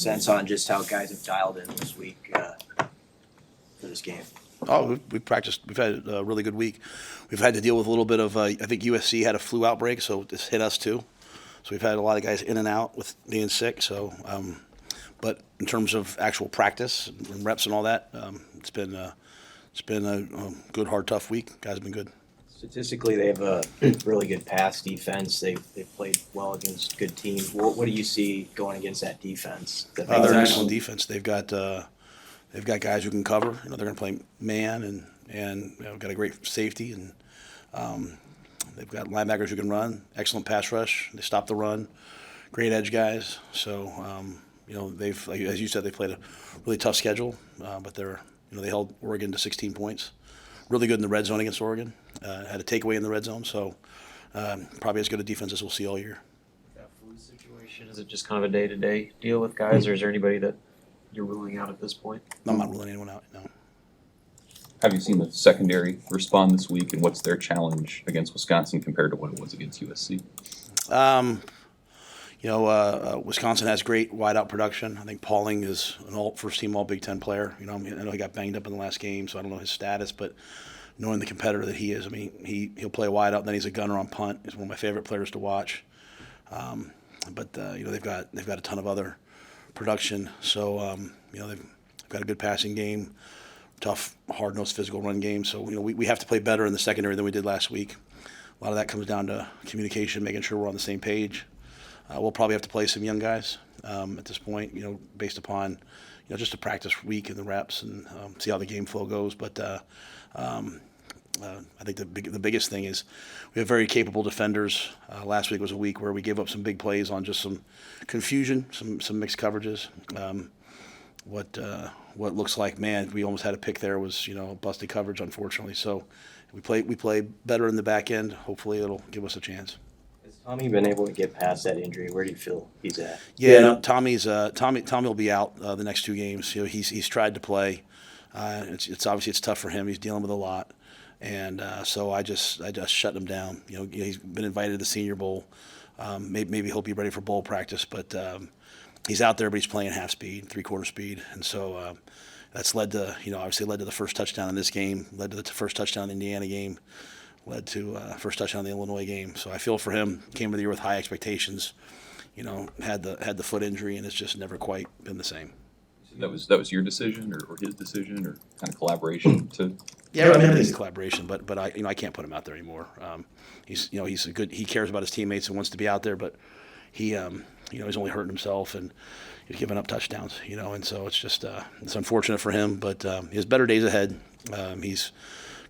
sense on just how guys have dialed in this week for this game? Oh, we've practiced. We've had a really good week. We've had to deal with a little bit of. I think USC had a flu outbreak, so this hit us too. So we've had a lot of guys in and out with being sick. So, but in terms of actual practice and reps and all that, it's been a good, hard, tough week. Guys have been good. Statistically, they have a really good pass defense. They've played well against good teams. What do you see going against that defense? They're an excellent defense. They've got guys who can cover. They're going to play man and got a great safety and they've got linebackers who can run. Excellent pass rush. They stop the run. Great edge guys. So they've, like, as you said, they played a really tough schedule, but they held Oregon to 16 points. Really good in the red zone against Oregon. Had a takeaway in the red zone, so probably as good a defense as we'll see all year. That flu situation, is it just kind of a day-to-day deal with guys, or is there anybody that you're ruling out at this point? I'm not ruling anyone out, no. Have you seen the secondary respond this week, and what's their challenge against Wisconsin compared to what it was against USC? Wisconsin has great wide-out production. I think Pauling is an first-team All-Big Ten player. I know he got banged up in the last game, so I don't know his status, but knowing the competitor that he is, I mean, he'll play wide-out, and then he's a gunner on punt. He's one of my favorite players to watch. They've got a ton of other production, so they've got a good passing game, tough, hard-nosed physical run game. So we have to play better in the secondary than we did last week. A lot of that comes down to communication, making sure we're on the same page. We'll probably have to play some young guys at this point, based upon just a practice week and the reps and see how the game flow goes. But I think the biggest thing is we have very capable defenders. Last week was a week where we gave up some big plays on just some confusion, some mixed coverages. What looks like, man, we almost had a pick there was busted coverage, unfortunately. So we play better in the back end. Hopefully it'll give us a chance. Has Tommy been able to get past that injury? Where do you feel he's at? Yeah, no, Tommy will be out the next two games. He's tried to play. It's obviously it's tough for him. He's dealing with a lot, and so I just shut him down. He's been invited to the Senior Bowl. Maybe he'll be ready for bowl practice, but he's out there, but he's playing half speed, 3/4 speed, and so that's led to obviously led to the first touchdown in this game, led to the first touchdown in the Indiana game, led to first touchdown in the Illinois game. So I feel for him. Came to the year with high expectations. Had the foot injury, and it's just never quite been the same. That was your decision or his decision or kind of collaboration to. Yeah, I mean, it's a collaboration, but I can't put him out there anymore. He's he cares about his teammates and wants to be out there, but he's only hurting himself and he's giving up touchdowns, and so it's just it's unfortunate for him, but he has better days ahead. He's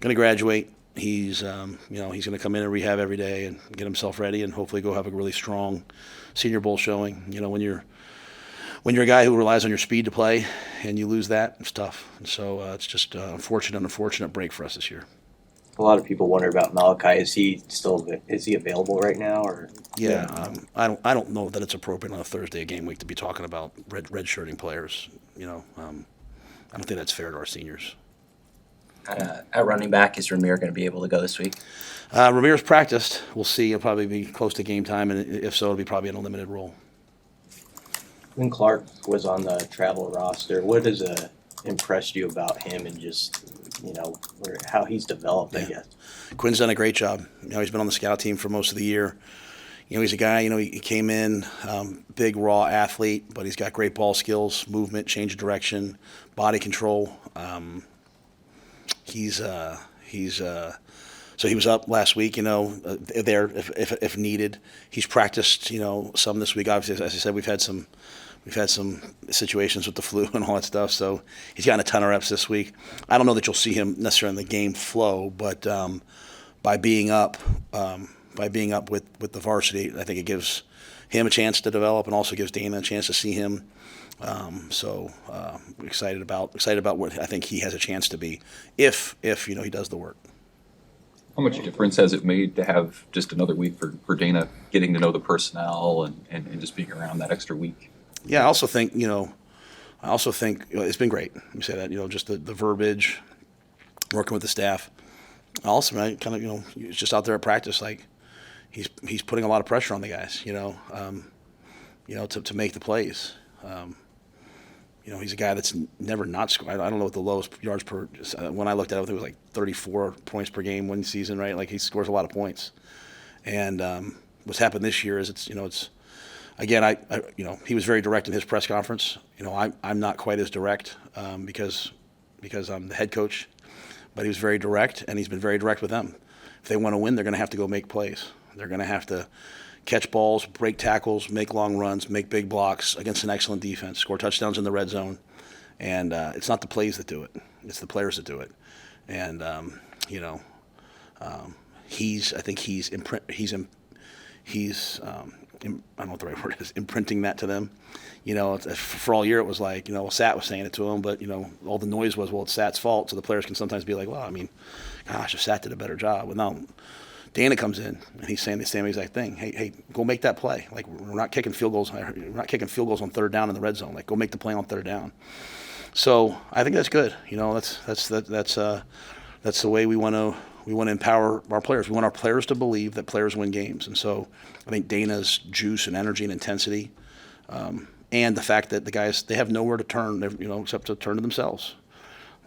going to graduate. He's he's going to come in and rehab every day and get himself ready and hopefully go have a really strong Senior Bowl showing. When you're a guy who relies on your speed to play and you lose that, it's tough. And so it's just an unfortunate break for us this year. A lot of people wonder about Malachi. Is he available right now? Or I don't know that it's appropriate on a Thursday game week to be talking about redshirting players. I don't think that's fair to our seniors. At running back, is Ramir going to be able to go this week? Ramir's practiced. We'll see. He'll probably be close to game time, and if so, it'll be probably in a limited role. When Clark was on the travel roster, what has impressed you about him and just how he's developed? I guess Quinn's done a great job. He's been on the scout team for most of the year. He's a guy. He came in big, raw athlete, but he's got great ball skills, movement, change of direction, body control. So he was up last week, there if needed. He's practiced, some this week. Obviously, as I said, we've had some situations with the flu and all that stuff. So he's gotten a ton of reps this week. I don't know that you'll see him necessarily in the game flow, but by being up with the varsity, I think it gives him a chance to develop and also gives Dana a chance to see him. Excited about what I think he has a chance to be if he does the work. How much difference has it made to have just another week for Dana getting to know the personnel and just being around that extra week? Yeah, I also think it's been great. Let me say that, just the verbiage, working with the staff. Also, I kind of, he's just out there at practice, like he's putting a lot of pressure on the guys, to make the plays. He's a guy that's never not scored. I don't know what the lowest yards per. When I looked at it, it was like 34 points per game one season, right? Like he scores a lot of points. And what's happened this year is it's again he was very direct in his press conference. I'm not quite as direct because I'm the head coach, but he was very direct, and he's been very direct with them. If they want to win, they're going to have to go make plays. They're going to have to catch balls, break tackles, make long runs, make big blocks against an excellent defense, score touchdowns in the red zone. And it's not the plays that do it; it's the players that do it. And I think he's I don't know what the right word is, imprinting that to them. For all year it was like, Sat was saying it to him, but, all the noise was, well, it's Sat's fault. So the players can sometimes be like, well, I mean, gosh, if Sat did a better job. Well, now Dana comes in and he's saying the same exact thing. Hey, go make that play. Like, we're not kicking field goals. We're not kicking field goals on third down in the red zone. Like, go make the play on third down. So I think that's good. That's the way we want to empower our players. We want our players to believe that players win games. And so I think Dana's juice and energy and intensity, and the fact that the guys, they have nowhere to turn, except to turn to themselves.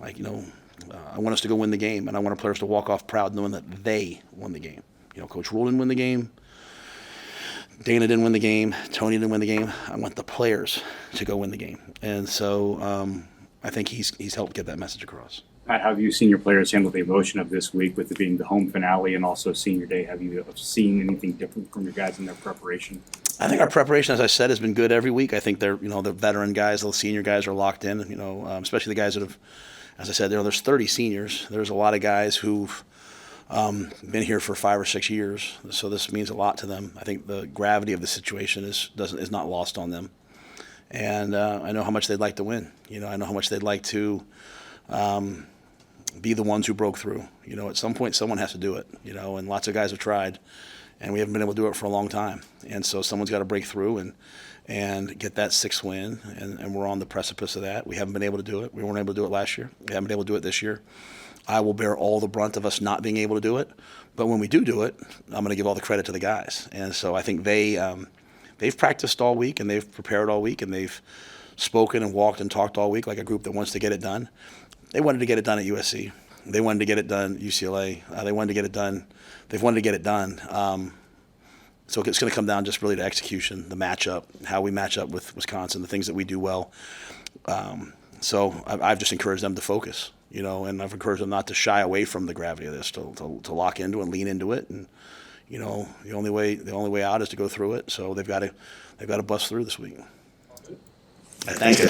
Like, I want us to go win the game, and I want our players to walk off proud knowing that they won the game. Coach Rhule didn't win the game. Dana didn't win the game. Tony didn't win the game. I want the players to go win the game. And so I think he's helped get that message across. Matt, how have you seen your players handle the emotion of this week with it being the home finale and also senior day? Have you seen anything different from your guys in their preparation? I think our preparation, as I said, has been good every week. I think the veteran guys, the senior guys are locked in, especially the guys that have, as I said, there's 30 seniors. There's a lot of guys who've been here for 5 or 6 years. So this means a lot to them. I think the gravity of the situation is not lost on them. And I know how much they'd like to win. I know how much they'd like to be the ones who broke through. At some point someone has to do it, and lots of guys have tried, and we haven't been able to do it for a long time. And so someone's got to break through and get that 6th win, and we're on the precipice of that. We haven't been able to do it. We weren't able to do it last year. We haven't been able to do it this year. I will bear all the brunt of us not being able to do it, but when we do it, I'm going to give all the credit to the guys. And so I think they've practiced all week, and they've prepared all week, and they've spoken and walked and talked all week like a group that wants to get it done. They wanted to get it done at USC. They wanted to get it done at UCLA. They wanted to get it done. They've wanted to get it done. So it's going to come down just really to execution, the matchup, how we match up with Wisconsin, the things that we do well. So I've just encouraged them to focus, and I've encouraged them not to shy away from the gravity of this, to lock into it and lean into it. And the only way out is to go through it. So they've got to bust through this week. Thank you.